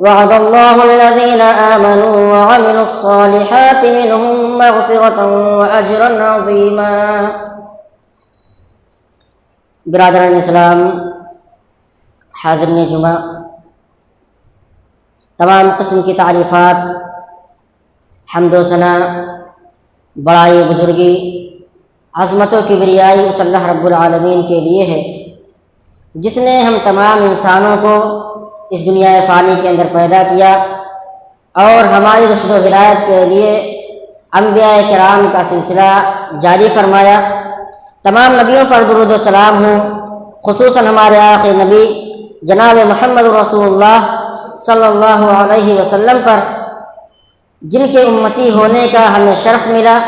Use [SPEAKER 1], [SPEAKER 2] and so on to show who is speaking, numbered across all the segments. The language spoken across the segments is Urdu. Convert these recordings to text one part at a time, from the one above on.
[SPEAKER 1] وعد اللہ الذین آمنوا وعملوا الصالحات منہم مغفرۃ واجرا عظیما۔ برادران اسلام، حاضرین جمعہ، تمام قسم کی تعریفات، حمد و ثنا، بڑائی، بزرگی، عظمت و کبریائی اس اللہ رب العالمین کے لیے ہے جس نے ہم تمام انسانوں کو اس دنیا فانی کے اندر پیدا کیا اور ہماری رشد و ہدایت کے لیے انبیاء کرام کا سلسلہ جاری فرمایا۔ تمام نبیوں پر درود و سلام ہوں، خصوصاً ہمارے آخری نبی جناب محمد رسول اللہ صلی اللہ علیہ وسلم پر، جن کے امتی ہونے کا ہمیں شرف ملا۔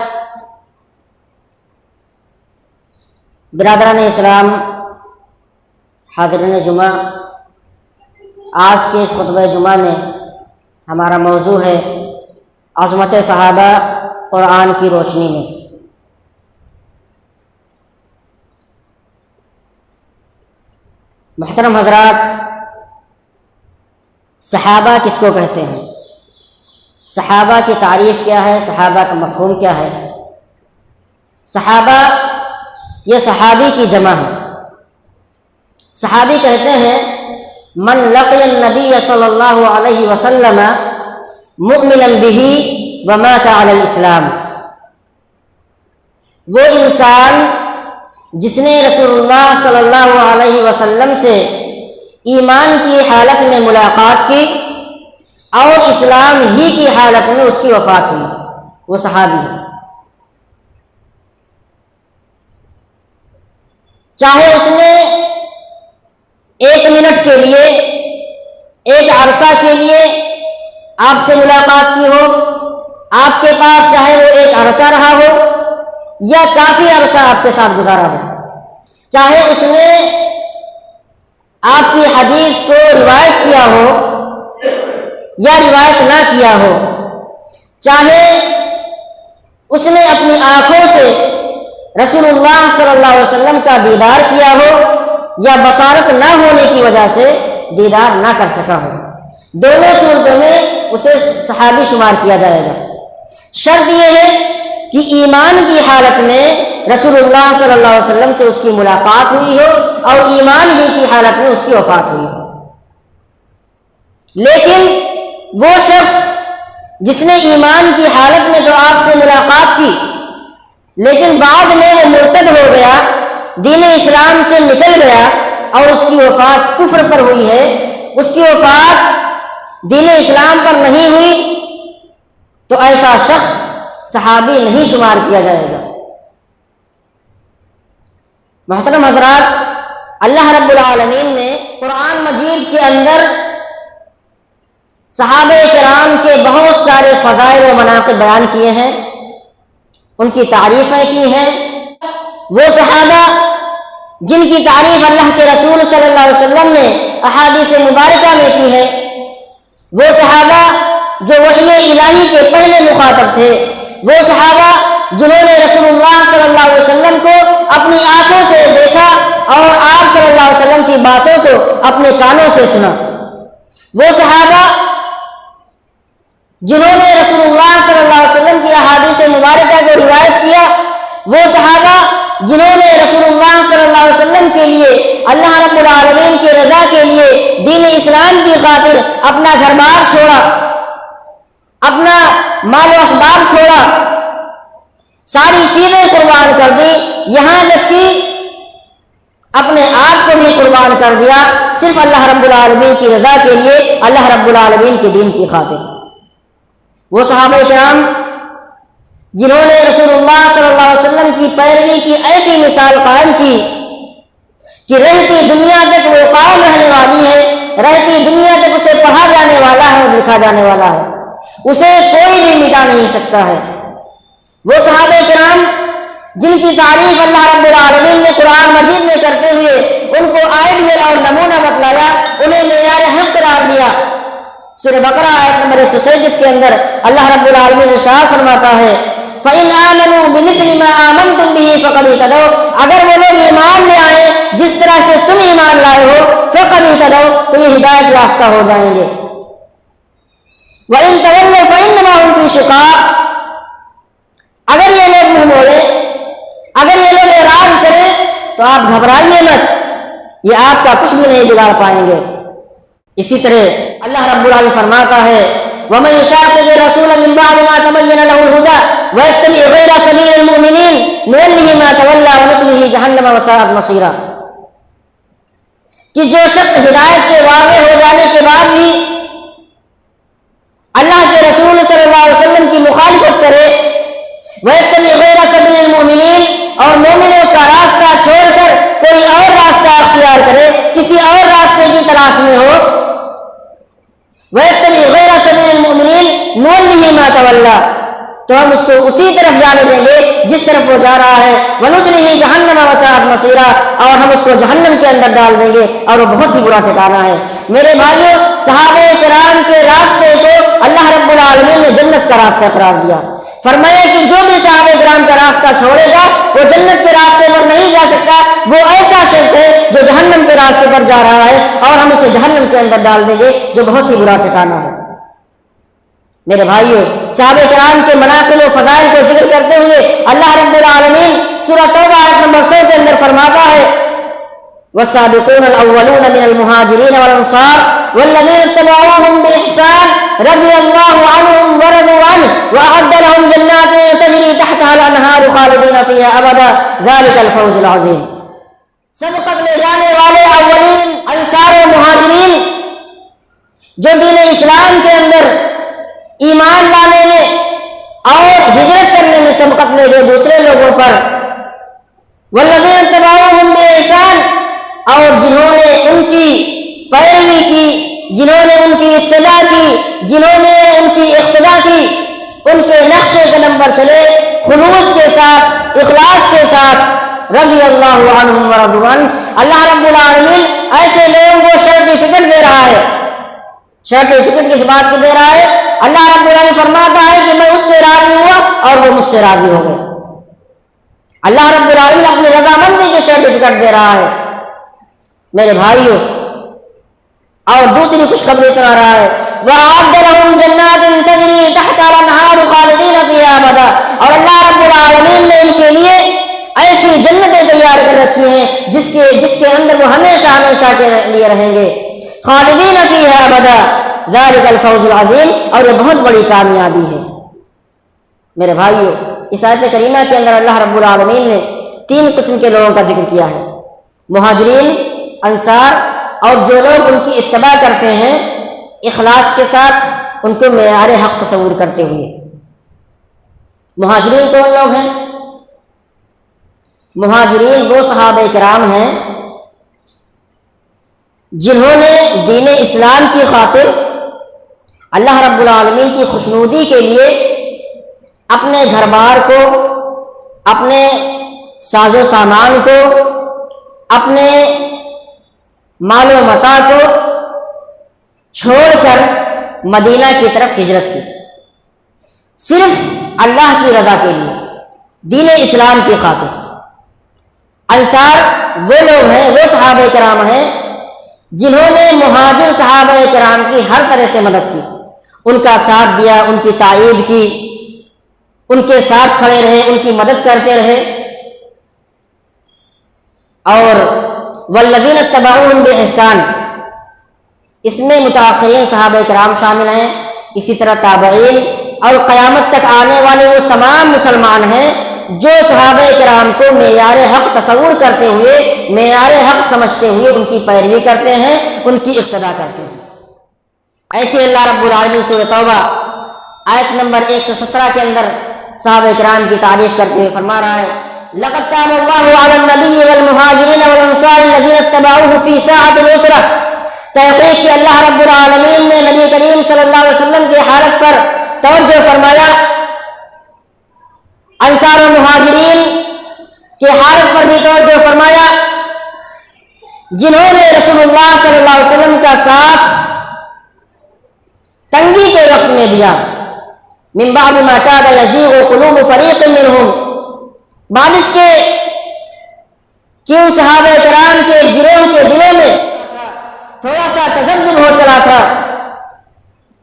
[SPEAKER 1] برادران اسلام، حاضرین جمعہ، آج کے اس خطبہ جمعہ میں ہمارا موضوع ہے عظمت صحابہ قرآن کی روشنی میں۔ محترم حضرات، صحابہ کس کو کہتے ہیں؟ صحابہ کی تعریف کیا ہے؟ صحابہ کا مفہوم کیا ہے؟ صحابہ یہ صحابی کی جمع ہے۔ صحابی کہتے ہیں من لقی النبی صلی اللہ علیہ وسلم مؤمنا بہ ومات علی الاسلام، وہ انسان جس نے رسول اللہ صلی اللہ علیہ وسلم سے ایمان کی حالت میں ملاقات کی اور اسلام ہی کی حالت میں اس کی وفات ہوئی، وہ صحابی ہے۔ چاہے اس نے ایک منٹ کے لیے، ایک عرصہ کے لیے آپ سے ملاقات کی ہو، آپ کے پاس چاہے وہ ایک عرصہ رہا ہو یا کافی عرصہ آپ کے ساتھ گزارا ہو، چاہے اس نے آپ کی حدیث کو روایت کیا ہو یا روایت نہ کیا ہو، چاہے اس نے اپنی آنکھوں سے رسول اللہ صلی اللہ علیہ وسلم کا دیدار کیا ہو یا بصارت نہ ہونے کی وجہ سے دیدار نہ کر سکا ہو، دونوں صورتوں میں اسے صحابی شمار کیا جائے گا۔ شرط یہ ہے کہ ایمان کی حالت میں رسول اللہ صلی اللہ علیہ وسلم سے اس کی ملاقات ہوئی ہو اور ایمان ہی کی حالت میں اس کی وفات ہوئی ہو۔ لیکن وہ شخص جس نے ایمان کی حالت میں تو آپ سے ملاقات کی لیکن بعد میں وہ مرتد ہو گیا، دین اسلام سے نکل گیا اور اس کی وفات کفر پر ہوئی ہے، اس کی وفات دین اسلام پر نہیں ہوئی، تو ایسا شخص صحابی نہیں شمار کیا جائے گا۔ محترم حضرات، اللہ رب العالمین نے قرآن مجید کے اندر صحابہ کرام کے بہت سارے فضائل و مناقب بیان کیے ہیں، ان کی تعریفیں کی ہیں۔ وہ صحابہ جن کی تعریف اللہ کے رسول صلی اللہ علیہ وسلم نے احادیث مبارکہ میں کی ہے، وہ صحابہ جو وحی الہی کے پہلے مخاطب تھے، وہ صحابہ جنہوں نے رسول اللہ صلی اللہ علیہ وسلم کو اپنی آنکھوں سے دیکھا اور آپ صلی اللہ علیہ وسلم کی باتوں کو اپنے کانوں سے سنا، وہ صحابہ جنہوں نے رسول اللہ صلی اللہ علیہ وسلم کی احادیث مبارکہ کو روایت کیا، وہ صحابہ جنہوں نے رسول اللہ صلی اللہ علیہ وسلم کے لیے، اللہ رب العالمین کی رضا کے لیے، دین اسلام کی خاطر اپنا گھر بار چھوڑا، اپنا مال و اسباب چھوڑا، ساری چیزیں قربان کر دی، یہاں تک کہ اپنے آپ کو بھی قربان کر دیا صرف اللہ رب العالمین کی رضا کے لیے، اللہ رب العالمین کے دین کی خاطر۔ وہ صحابہ کرام جنہوں نے رسول اللہ صلی اللہ علیہ وسلم کی پیروی کی ایسی مثال قائم کی کہ رہتی دنیا تک وہ قائم رہنے والی ہے، رہتی دنیا تک اسے پڑھا جانے والا ہے اور لکھا جانے والا ہے، اسے کوئی بھی مٹا نہیں سکتا ہے۔ وہ صحابہ کرام جن کی تعریف اللہ رب العالمین نے قرآن مجید میں کرتے ہوئے ان کو آئیڈیل اور نمونہ بتلایا، انہیں معیار حق قرار دیا۔ سورہ بقرہ آیت نمبر 137 کے اندر اللہ رب العالمین ارشاد فرماتا ہے فَإِنْ آمَنُوا بِمِثْلِ مَا آمَنْتُمْ بِهِ فَقَدِ اهْتَدَوْا، اگر وہ لوگ ایمان لے آئے جس طرح سے تم ایمان لائے ہو، فَقَدِ اهْتَدَوْا، تو یہ ہدایت یافتہ ہو جائیں گے۔ وَإِن تَوَلَّوْا فَإِنَّمَا هُمْ فِي شِقَاقٍ، اگر یہ لوگ منہ موڑیں، اگر یہ لوگ اعراض کریں تو آپ گھبرائیے مت، یہ آپ کا کچھ بھی نہیں بگاڑ پائیں گے۔ اسی طرح اللہ رب العالمین فرماتا ہے وَمَن يُشَاقِقِ الرَّسُولَ مِن بَعْدِ مَا تَبَيَّنَ لَهُ الْهُدَىٰ وَيَتَّبِعْ غَيْرَ سَبِيلِ الْمُؤْمِنِينَ نُوَلِّهِ مَا تَوَلَّىٰ وَنُصْلِهِ جَهَنَّمَ وَسَاءَتْ مَصِيرًا، کہ جو شخص ہدایت کے واضح ہو جانے کے بعد بھی اللہ کے رسول صلی اللہ علیہ وسلم کی مخالفت کرے، وَيَتَّبِعْ غَيْرَ سَبِيلِ الْمُؤْمِنِينَ، اور مومنوں کا راستہ چھوڑ کر کوئی اور راستہ اختیار کرے، کسی اور راستے کی تلاش میں ہو، وَيَتَّبِعْ غَيْرَ سَبِيلِ الْمُؤْمِنِينَ نُوَلِّهِ مَا تَوَلَّىٰ، تو ہم اس کو اسی طرف جانے دیں گے جس طرف وہ جا رہا ہے، وَنُصْلِهِ جَهَنَّمَ وَسَاءَتْ مَصِيرًا، اور ہم اس کو جہنم کے اندر ڈال دیں گے اور وہ بہت ہی برا ٹھکانہ ہے۔ میرے بھائیوں، صحابہ کرام کے راستے کو اللہ رب العالمین نے جنت کا راستہ قرار دیا، فرمایا کہ جو بھی صحابہ کرام کا راستہ چھوڑے گا وہ جنت کے راستے پر نہیں جا سکتا، وہ ایسا شخص ہے جو جہنم کے راستے پر جا رہا ہے اور ہم اسے جہنم کے اندر ڈال دیں گے جو بہت ہی برا ٹھکانہ ہے۔ میرے بھائیوں، صحابہ کرام کے مناقب و فضائل کو ذکر کرتے ہوئے اللہ رب العالمین سورہ توبہ آیت نمبر 100 کے اندر فرماتا ہے والسابقون الاولون من المهاجرين والانصار والذين اتبعوهم باحسان رضي الله عنهم ورضوا عنه واعد لهم جنات تجري تحتها الانهار خالدين فيها ابدا ذلك الفوز العظيم۔ سبقت لے جانے والے اولین انصار و مہاجرین جو دین اسلام کے اندر ایمان لانے میں اور ہجرت کرنے میں سبقت لے گئے دوسرے لوگوں پر، والذین اتبعوهم بإحسان، اور جنہوں نے ان کی پیروی کی، جنہوں نے ان کی اتباع کی، جنہوں نے ان کی اقتداء کی، ان کے نقش قدم پر چلے خلوص کے ساتھ، اخلاص کے ساتھ، رضی اللہ عنہم ورضوا عنہ، اللہ رب العالمین ایسے لوگوں کو سرٹیفکیٹ دے رہا ہے۔ سرٹیفکیٹ کس بات کی دے رہا ہے؟ اللہ رب العالمین فرماتا ہے کہ میں اس سے راضی ہوا اور وہ مجھ سے راضی ہو گئے۔ اللہ رب العالمین اپنی رضامندی کی سرٹیفکیٹ دے رہا ہے میرے بھائیوں۔ اور دوسری خوشخبری سنا رہا ہے وَأَعَدَّ لَهُمْ جَنَّاتٍ تَجْرِي تَحْتَهَا الْأَنْهَارُ خَالِدِينَ فِيهَا أَبَدًا، اور اللہ رب العالمین نے ان کے لیے ایسی جنتیں تیار کر رکھی ہیں جس کے اندر وہ ہمیشہ ہمیشہ کے لیے رہیں گے، خالدین فیہا ابدا ذالک الفوز العظیم، اور یہ بہت بڑی کامیابی ہے۔ میرے بھائیوں، اس آیت کریمہ کے اندر اللہ رب العالمین نے 3 قسم کے لوگوں کا ذکر کیا ہے، مہاجرین، انصار، اور جو لوگ ان کی اتباع کرتے ہیں اخلاص کے ساتھ، ان کو معیار حق تصور کرتے ہوئے۔ مہاجرین کون لوگ ہیں؟ مہاجرین وہ صحابہ کرام ہیں جنہوں نے دین اسلام کی خاطر اللہ رب العالمین کی خوشنودی کے لیے اپنے گھر بار کو، اپنے ساز و سامان کو، اپنے مال و متاع کو چھوڑ کر مدینہ کی طرف ہجرت کی، صرف اللہ کی رضا کے لیے، دین اسلام کی خاطر۔ انصار وہ لوگ ہیں، وہ صحابہ کرام ہیں جنہوں نے مہاجر صحابہ کرام کی ہر طرح سے مدد کی، ان کا ساتھ دیا، ان کی تائید کی، ان کے ساتھ کھڑے رہے، ان کی مدد کرتے رہے۔ اور والذین اتبعوہم بإحسان، اس میں متأخرین صحابہ کرام شامل ہیں، اسی طرح تابعین، اور قیامت تک آنے والے وہ تمام مسلمان ہیں جو صحابہ کرام کو معیار حق تصور کرتے ہوئے، معیار حق سمجھتے ہوئے ان کی پیروی کرتے ہیں، ان کی اقتداء کرتے ہیں۔ ایسے اللہ رب العالمین سورہ توبہ آیت نمبر 117 کے اندر صحابہ کرام کی تعریف کرتے ہوئے فرما رہا ہے لَقَدْ تَابَ اللَّهُ عَلَى النَّبِيِّ وَالْمُهَاجِرِينَ وَالْأَنصَارِ الَّذِينَ اتَّبَعُوهُ فِي سَاعَةِ الْعُسْرَةِ، تحقیق کہ اللہ رب العالمین نے نبی کریم صلی اللہ علیہ وسلم کی حالت پر توجہ فرمایا، انصار و مہاجرین کی حالت پر بھی توجہ فرمایا، جنہوں نے رسول اللہ صلی اللہ علیہ وسلم کا ساتھ تنگی کے وقت میں دیا، من بعد ما كاد يزيغ قلوب فريق منهم، بعد اس کے کہ ان صحابہ کرام کے گروہ کے دلوں میں تھوڑا سا تذبذب ہو چلا تھا،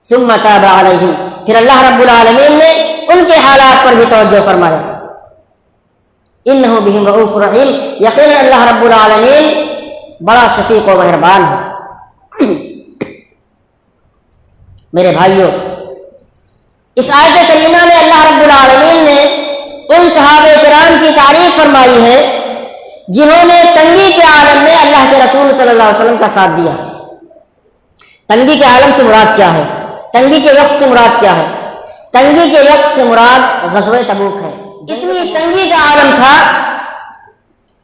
[SPEAKER 1] ثم تاب علیہم، پھر اللہ رب العالمین نے ان کے حالات پر بھی توجہ فرمایا. انہ بہم رؤوف رحیم، یقینا اللہ رب العالمین بڑا شفیق و مہربان ہے. میرے بھائیوں، اس آیت کریمہ میں اللہ رب العالمین نے ان صحابہ کرام کی تعریف فرمائی ہے جنہوں نے تنگی کے عالم میں اللہ کے رسول صلی اللہ علیہ وسلم کا ساتھ دیا. تنگی کے عالم سے مراد کیا ہے؟ تنگی کے وقت سے مراد کیا ہے؟ تنگی کے وقت سے مراد غزوہ تبوک ہے. اتنی تنگی کا عالم تھا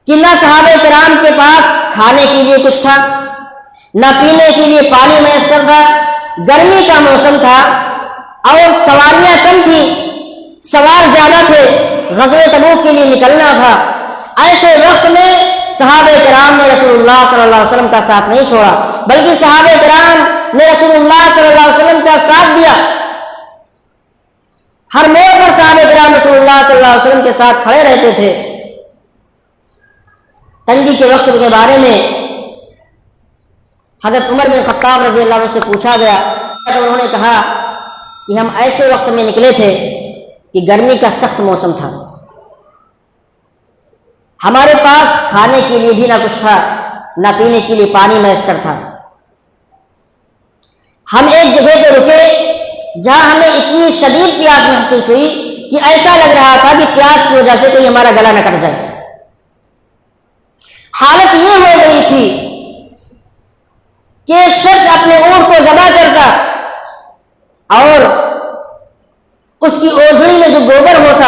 [SPEAKER 1] کہ نہ صحابہ کرام کے پاس کھانے کے لیے کچھ تھا، نہ پینے کے لیے پانی میسر تھا، گرمی کا موسم تھا اور سواریاں کم تھیں، سوار زیادہ تھے، غزوہ تبوک کے لیے نکلنا تھا. ایسے وقت میں صحابہ کرام نے رسول اللہ صلی اللہ علیہ وسلم کا ساتھ نہیں چھوڑا، بلکہ صحابہ کرام نے رسول اللہ صلی اللہ علیہ وسلم کا ساتھ دیا. ہر موڑ پر صحابہ کرام رسول اللہ صلی اللہ علیہ وسلم کے ساتھ کھڑے رہتے تھے. تنگی کے وقت کے بارے میں حضرت عمر بن خطاب رضی اللہ عنہ سے پوچھا گیا تو انہوں نے کہا کہ ہم ایسے وقت میں نکلے تھے کہ گرمی کا سخت موسم تھا، ہمارے پاس کھانے کے لیے بھی نہ کچھ تھا، نہ پینے کے لیے پانی میسر تھا. ہم ایک جگہ پہ رکے جہاں ہمیں اتنی شدید پیاس محسوس ہوئی کہ ایسا لگ رہا تھا کہ پیاس کی وجہ سے کوئی ہمارا گلا نہ کٹ جائے. حالت یہ ہو گئی تھی کہ ایک شخص اپنے اونٹ کو ذبح کرتا اور اس کی اوجھڑی میں جو گوبر ہوتا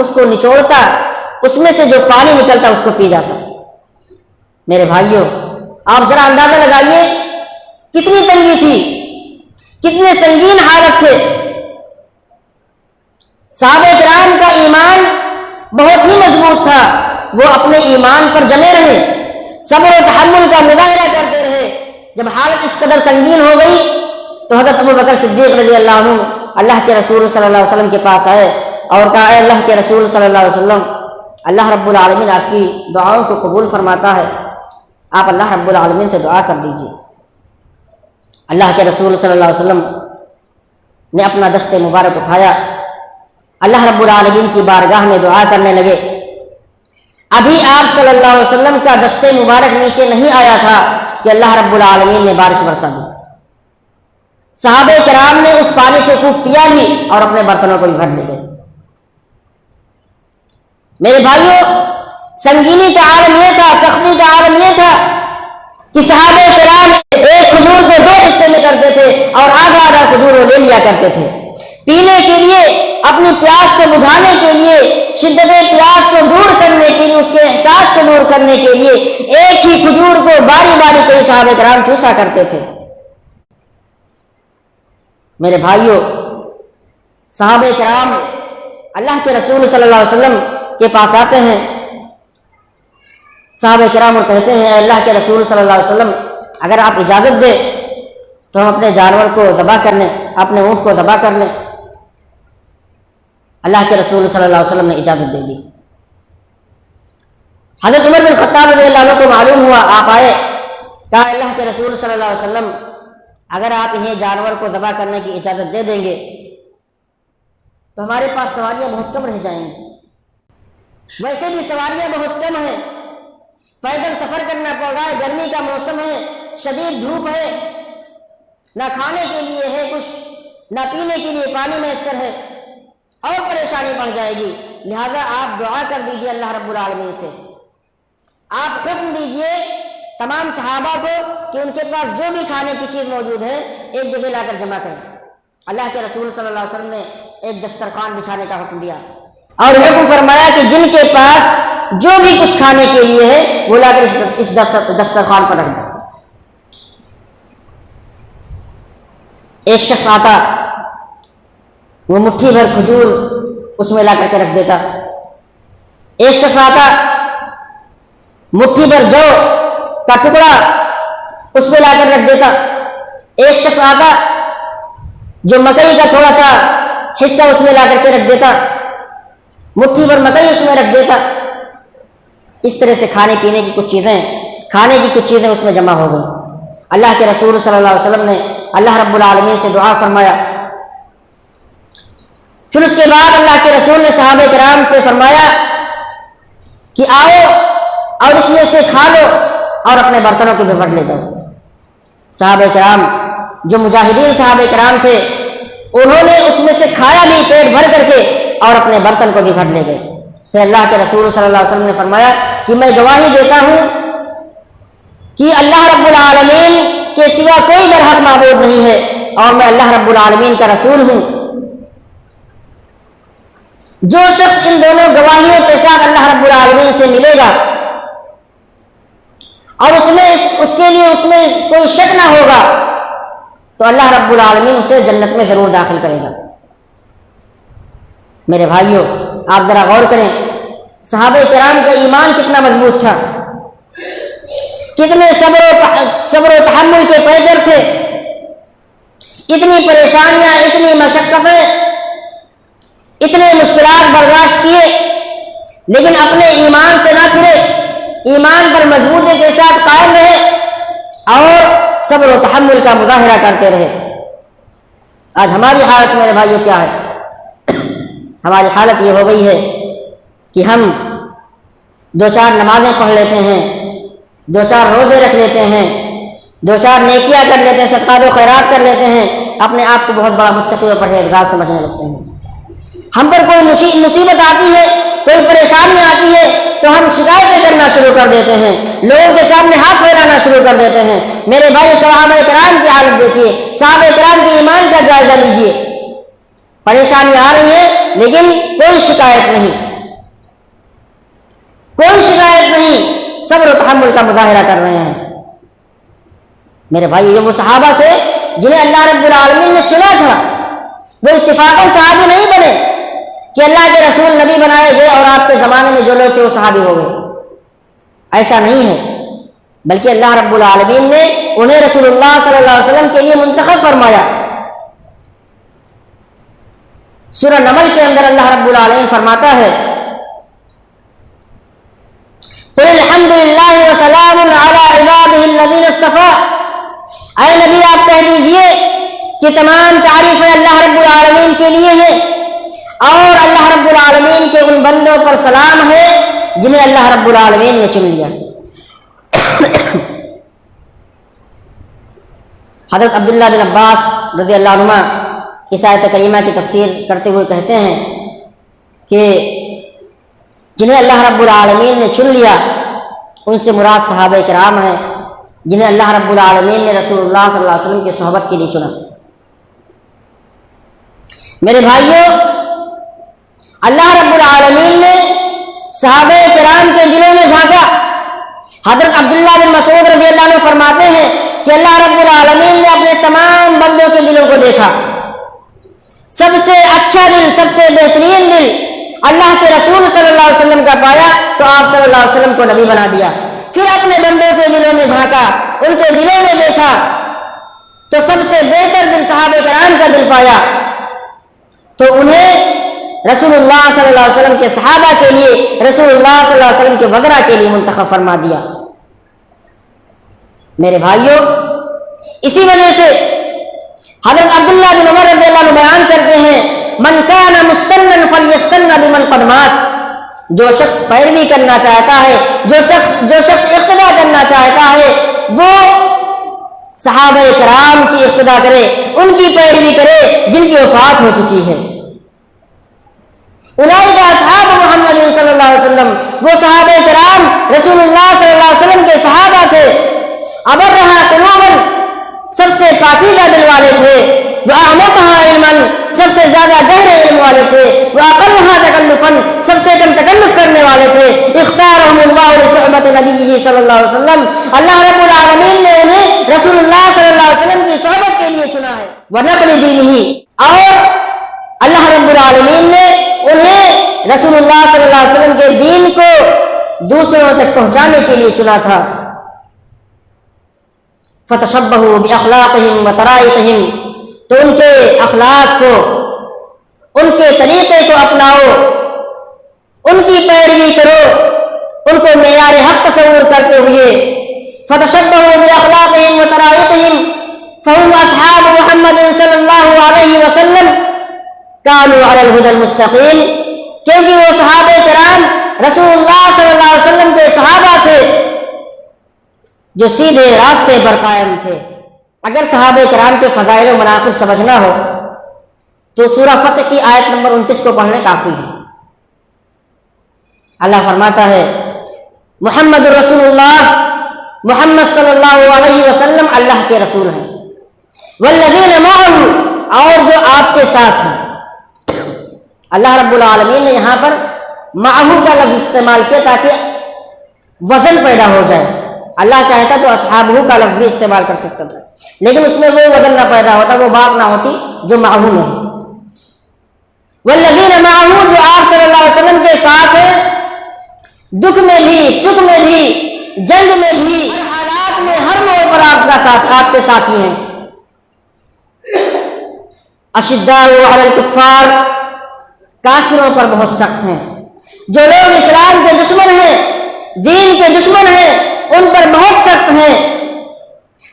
[SPEAKER 1] اس کو نچوڑتا، اس میں سے جو پانی نکلتا اس کو پی جاتا. میرے بھائیوں، آپ ذرا اندازہ لگائیے کتنی تنگی تھی، کتنے سنگین حالت تھے. صحابہ کرام کا ایمان بہت ہی مضبوط تھا، وہ اپنے ایمان پر جمے رہے، صبر و تحمل کا مظاہرہ کرتے رہے. جب حالت اس قدر سنگین ہو گئی تو حضرت ابو بکر صدیق رضی اللہ عنہ اللہ کے رسول صلی اللہ علیہ وسلم کے پاس آئے اور کہا، اے اللہ کے رسول صلی اللہ علیہ وسلم، اللہ رب العالمین آپ کی دعاؤں کو قبول فرماتا ہے، آپ اللہ رب العالمین سے دعا کر دیجیے. اللہ کے رسول صلی اللہ علیہ وسلم نے اپنا دست مبارک اٹھایا، اللہ رب العالمین کی بارگاہ میں دعا کرنے لگے. ابھی آپ صلی اللہ علیہ وسلم کا دست مبارک نیچے نہیں آیا تھا کہ اللہ رب العالمین نے بارش برسا دی. صحابہ کرام نے اس پانی سے خوب پیا بھی اور اپنے برتنوں کو بھی بھر لے گئے. میرے بھائیوں، سنگینی کا عالم یہ تھا، سختی کا عالم یہ تھا کہ صحابہ کرام ایک کھجور کو دو حصے میں کرتے تھے اور آدھا آدھا کھجور وہ لے لیا کرتے تھے. پینے کے لیے، اپنی پیاس کو بجھانے کے لیے، شدت پیاس کو دور کرنے کے لیے، اس کے احساس کو دور کرنے کے لیے ایک ہی کھجور کو باری باری کئی صحابہ کرام چوسا کرتے تھے. میرے بھائیوں، صحابہ کرام اللہ کے رسول صلی اللہ علیہ وسلم کے پاس آتے ہیں. صحابہ کرام اور کہتے ہیں، اے اللہ کے رسول صلی اللہ علیہ وسلم، اگر آپ اجازت دیں تو ہم اپنے جانور کو ذبح کر لیں، اپنے اونٹ کو ذبح کر لیں. اللہ کے رسول صلی اللہ علیہ وسلم نے اجازت دے دی. حضرت عمر بن خطاب رضی اللہ عنہ کو معلوم ہوا، آپ آئے، کہا اللہ کے رسول صلی اللہ علیہ وسلم اگر آپ انہیں جانور کو ذبح کرنے کی اجازت دے دیں گے تو ہمارے پاس سواریاں بہت کم رہ جائیں گی. ویسے بھی سواریاں بہت کم ہیں، پیدل سفر کرنا پڑ رہا ہے، گرمی کا موسم ہے، شدید دھوپ ہے، نہ کھانے کے لیے ہے کچھ، نہ پینے کے لیے پانی میسر ہے، اور پریشانی بڑھ جائے گی. لہذا آپ دعا کر دیجئے اللہ رب العالمین سے، آپ حکم دیجئے تمام صحابہ کو کہ ان کے پاس جو بھی کھانے کی چیز موجود ہے ایک جگہ لا کر جمع کریں. اللہ کے رسول صلی اللہ علیہ وسلم نے ایک دسترخوان بچھانے کا حکم دیا اور حکم فرمایا کہ جن کے پاس جو بھی کچھ کھانے کے لیے ہے وہ لا کر اس دسترخوان پر رکھ دیں. ایک شخص آتا، وہ مٹھی بھر کھجور اس میں لا کر کے رکھ دیتا. ایک شخص آتا، مٹھی بھر جو کا ٹکڑا اس میں لا کر رکھ دیتا. ایک شخص آتا جو مکئی کا تھوڑا سا حصہ اس میں لا کر کے رکھ دیتا، مٹھی بھر مکئی اس میں رکھ دیتا. اس طرح سے کھانے پینے کی کچھ چیزیں اس میں جمع ہو گئی. اللہ کے رسول صلی اللہ علیہ وسلم نے اللہ رب العالمین سے دعا فرمایا۔ پھر اس کے بعد اللہ کے رسول نے صحابہ کرام سے فرمایا کہ آؤ اور اس میں سے کھا لو اور اپنے برتنوں کو بھی بھر لے جاؤ۔ صحابہ کرام جو مجاہدین صحابہ کرام تھے انہوں نے اس میں سے کھایا بھی پیٹ بھر کر کے اور اپنے برتن کو بھی بھر لے گئے۔ پھر اللہ کے رسول صلی اللہ علیہ وسلم نے فرمایا کہ میں گواہی دیتا ہوں کہ اللہ رب العالمین کے سوا کوئی برحق معبود نہیں ہے اور میں اللہ رب العالمین کا رسول ہوں۔ جو شخص ان دونوں گواہیوں کے ساتھ اللہ رب العالمین سے ملے گا اور اس کے لیے اس میں کوئی شک نہ ہوگا تو اللہ رب العالمین اسے جنت میں ضرور داخل کرے گا۔ میرے بھائیوں، آپ ذرا غور کریں صحابہ کرام کا ایمان کتنا مضبوط تھا، کتنے صبر و تحمل کے پیکر تھے، اتنی پریشانیاں، اتنی مشقتیں، اتنے مشکلات برداشت کیے لیکن اپنے ایمان سے نہ پھرے، ایمان پر مضبوطی کے ساتھ قائم رہے اور صبر و تحمل کا مظاہرہ کرتے رہے۔ آج ہماری حالت میرے بھائیوں کیا ہے؟ ہماری حالت یہ ہو گئی ہے کہ ہم 2-4 نمازیں پڑھ لیتے ہیں، 2-4 روزے رکھ لیتے ہیں، 2-4 نیکیاں کر لیتے ہیں، صدقات و خیرات کر لیتے ہیں، اپنے آپ کو بہت بڑا متقی و پرہیزگار سمجھنے لگتے ہیں۔ ہم پر کوئی مصیبت آتی ہے، کوئی پریشانی آتی ہے تو ہم شکایتیں کرنا شروع کر دیتے ہیں، لوگوں کے سامنے ہاتھ پھیلانا شروع کر دیتے ہیں۔ میرے بھائی، صحابہ کرام کی حالت دیکھیے، صحابہ کرام کے ایمان کا جائزہ لیجیے۔ پریشانی آ رہی ہے لیکن کوئی شکایت نہیں، کوئی شکایت نہیں، صبر و تحمل کا مظاہرہ کر رہے ہیں۔ میرے بھائی، یہ وہ صحابہ تھے جنہیں اللہ رب العالمین نے چنا تھا، وہ اتفاقاً صحابی نہیں بنے کہ اللہ کے رسول نبی بنائے گئے اور آپ کے زمانے میں جو لوگ تھے وہ صحابی ہو گئے، ایسا نہیں ہے، بلکہ اللہ رب العالمین نے انہیں رسول اللہ صلی اللہ علیہ وسلم کے لیے منتخب فرمایا۔ سورہ نمل کے اندر اللہ رب العالمین فرماتا ہے قُلِ الْحَمْدُ لِلَّهِ وَسَلَامٌ عَلَىٰ عِبَادِهِ الَّذِينَ اصْطَفَىٰ، اے نبی آپ کہہ دیجئے کہ تمام تعریفیں اللہ رب العالمین کے لیے ہیں اور اللہ رب العالمین کے ان بندوں پر سلام ہے جنہیں اللہ رب العالمین نے چن لیا۔ حضرت عبداللہ بن عباس رضی اللہ عنہ اس آیت کریمہ کی تفسیر کرتے ہوئے کہتے ہیں کہ جنہیں اللہ رب العالمین نے چن لیا ان سے مراد صحابہ کرام ہیں جنہیں اللہ رب العالمین نے رسول اللہ صلی اللہ علیہ وسلم کی صحبت کے لیے چنا۔ میرے بھائیوں، اللہ رب العالمین نے صحابہ کرام کے دلوں میں جھانکا۔ حضرت عبداللہ بن مسعود رضی اللہ عنہ فرماتے ہیں کہ اللہ رب العالمین نے اپنے تمام بندوں کے دلوں کو دیکھا، سب سے اچھا دل، سب سے بہترین دل اللہ کے رسول صلی اللہ علیہ وسلم کا پایا تو آپ صلی اللہ علیہ وسلم کو نبی بنا دیا۔ پھر اپنے بندوں کے دلوں میں جھانکا، ان کے دلوں میں دیکھا تو سب سے بہتر دل صحابہ کرام کا دل پایا تو انہیں رسول اللہ صلی اللہ علیہ وسلم کے صحابہ کے لیے، رسول اللہ صلی اللہ علیہ وسلم کے وغیرہ کے لیے منتخب فرما دیا۔ میرے بھائیوں، اسی وجہ سے حضرت عبداللہ بن عمر رضی اللہ عنہ بیان کرتے ہیں من کان مستنا فلیستن بمن قد مات، جو شخص پیروی کرنا چاہتا ہے، جو شخص اقتدا کرنا چاہتا ہے وہ صحابہ کرام کی اقتدا کرے، ان کی پیروی کرے جن کی وفات ہو چکی ہے۔ اولئک اصحاب محمد صلی اللہ علیہ وسلم، وہ صحابہ کرام رسول اللہ صلی اللہ علیہ وسلم کے صحابہ تھے۔ ابرھا قلوبا، سب سے پاکیزہ دل والے تھے، واعمقھا علما، سب سے زیادہ گہرے علم والے تھے، واقلھا تکلفا، سب سے کم تکلف کرنے والے تھے۔ اختارهم اللہ لصحبۃ نبیہ صلی اللہ علیہ وسلم، اللہ رب العالمین نے انہیں رسول اللہ صلی اللہ علیہ وسلم کی صحبت کے لیے چنا ہے۔ ونقل دینہ، اور اللہ رب العالمین نے انہیں رسول اللہ صلی اللہ علیہ وسلم کے دین کو دوسروں تک پہنچانے کے لیے چنا تھا۔ فتشبہوا باخلاقہم وطرائقہم، تو ان کے اخلاق کو، ان کے طریقے کو اپناؤ، ان کی پیروی کرو، ان کو معیار حق تصور کرتے ہوئے۔ فتشبہوا باخلاقہم وطرائقہم فهم اصحاب محمد صلی اللہ علیہ وسلم كانوا علی الہدی المستقیم، کیونکہ وہ صحابہ کرام رسول اللہ صلی اللہ علیہ وسلم کے صحابہ تھے جو سیدھے راستے پر قائم تھے۔ اگر صحابہ کرام کے فضائل و مناقب سمجھنا ہو تو سورہ فتح کی آیت نمبر 29 کو پڑھنے کافی ہے۔ اللہ فرماتا ہے محمد الرسول اللہ، محمد صلی اللہ علیہ وسلم اللہ کے رسول ہیں، والذین معہ، اور جو آپ کے ساتھ ہیں۔ اللہ رب العالمین نے یہاں پر معہ کا لفظ استعمال کیا تاکہ وزن پیدا ہو جائے۔ اللہ چاہتا تو اصحابہ کا لفظ بھی استعمال کر سکتا تھا، لیکن اس میں وہ وزن نہ پیدا ہوتا، وہ بات نہ ہوتی جو معہ میں ہے۔ والذین معہ، جو آپ صلی اللہ علیہ وسلم کے ساتھ ہیں، دکھ میں بھی، سکھ میں بھی، جنگ میں بھی، ہر حالات میں، ہر موڑ پر آپ کے ساتھی ہیں۔ اشداء علی الکفار، کافروں پر بہت سخت ہیں۔ جو لوگ اسلام کے دشمن ہیں، دین کے دشمن ہیں، ان پر بہت سخت ہیں۔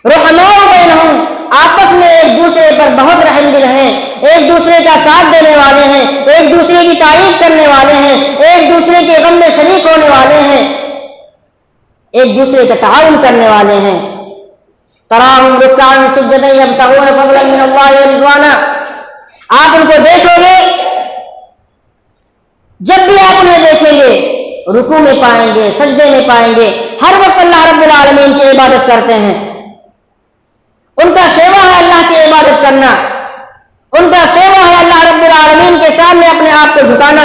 [SPEAKER 1] رحماء بینہم، آپس میں ایک دوسرے پر بہت رحم دل ہیں، ایک دوسرے کا ساتھ دینے والے ہیں، ایک دوسرے کی تائید کرنے والے ہیں، ایک دوسرے کے غم میں شریک ہونے والے ہیں، ایک دوسرے کا تعاون کرنے والے ہیں۔ تراہم رکعا سجدا یبتغون فضلا من اللہ ورضوانا، آپ ان کو دیکھو گے، جب بھی آپ انہیں دیکھیں گے رکوع میں پائیں گے، سجدے میں پائیں گے، ہر وقت اللہ رب العالمین کی عبادت کرتے ہیں۔ ان کا شیوا ہے اللہ کی عبادت کرنا، ان کا شیوا ہے اللہ رب العالمین کے سامنے اپنے آپ کو جھکانا۔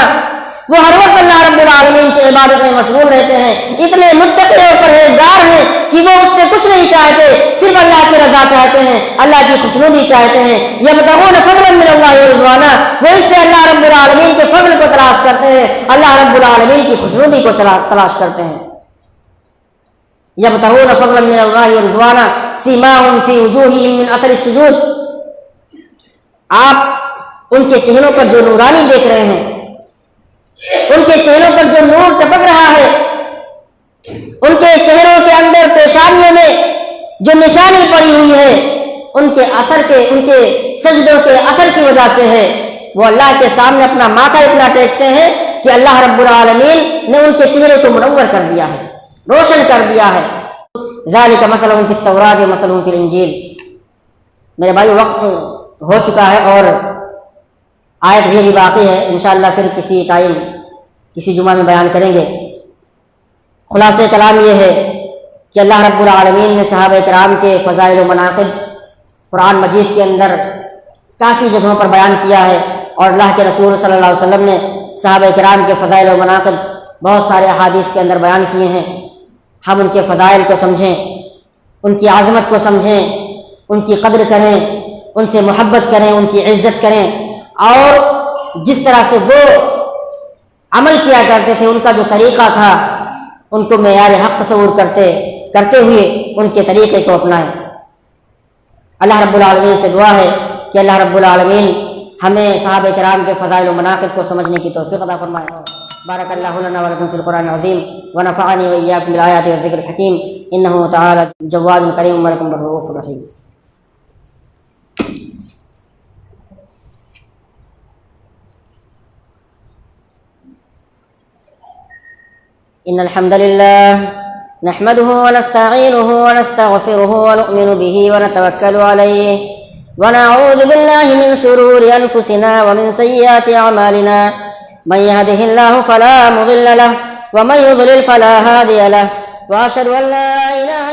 [SPEAKER 1] وہ ہر وقت اللہ رب العالمین کی عبادت میں مشغول رہتے ہیں، اتنے متقی اور پرہیزگار ہیں کہ وہ اس سے کچھ نہیں چاہتے، صرف اللہ کی رضا چاہتے ہیں، اللہ کی خوشنودی چاہتے ہیں۔ یبتغون فضلا من اللہ ورضوانا، وہ اس سے اللہ رب العالمین کے فضل کو تلاش کرتے ہیں، اللہ رب العالمین کی خوشنودی کو تلاش کرتے ہیں۔ یبتغون فضلا من اللہ ورضوانا سیماہم فی وجوہہم من اثر السجود، آپ ان کے چہروں پر جو نورانی دیکھ رہے ہیں، ان کے چہروں پر جو نور ٹپک رہا ہے، ان کے چہروں کے اندر پیشانیوں میں جو نشانی پڑی ہوئی ہے، ان کے سجدوں کے اثر کی وجہ سے ہے۔ وہ اللہ کے سامنے اپنا ماتھا اتنا ٹیکتے ہیں کہ اللہ رب العالمین نے ان کے چہرے کو منور کر دیا ہے، روشن کر دیا ہے۔ ذالک مثلہم فی التوراۃ ومثلہم فی الانجیل۔ میرے بھائی وقت ہو چکا ہے اور آیت بھی ابھی باقی ہے، انشاءاللہ پھر کسی ٹائم کسی جمعہ میں بیان کریں گے۔ خلاصہ کلام یہ ہے کہ اللہ رب العالمین نے صحابہ کرام کے فضائل و مناقب قرآن مجید کے اندر کافی جگہوں پر بیان کیا ہے، اور اللہ کے رسول صلی اللہ علیہ وسلم نے صحابہ کرام کے فضائل و مناقب بہت سارے احادیث کے اندر بیان کیے ہیں۔ ہم ان کے فضائل کو سمجھیں، ان کی عظمت کو سمجھیں، ان کی قدر کریں، ان سے محبت کریں، ان کی عزت کریں، اور جس طرح سے وہ عمل کیا کرتے تھے، ان کا جو طریقہ تھا، ان کو معیار حق تصور کرتے ہوئے ان کے طریقے کو اپنائیں۔ اللہ رب العالمین سے دعا ہے کہ اللہ رب العالمین ہمیں صحابہ کرام کے فضائل و مناقب کو سمجھنے کی توفیق عطا فرمائے۔ بارک اللہ لنا ولکم فی القرآن العظیم ونفعنی وإیاکم بالآیات والذکر الحکیم، انہ تعالی جواد کریم ولکم بالرؤوف الرحیم۔ إن الحمد لله نحمده ونستعينه ونستغفره ونؤمن به ونتوكل عليه ونعوذ بالله من شرور أنفسنا ومن سيئات أعمالنا، من يهده الله فلا مضل له ومن يضلل فلا هادي له، وأشهد أن لا إله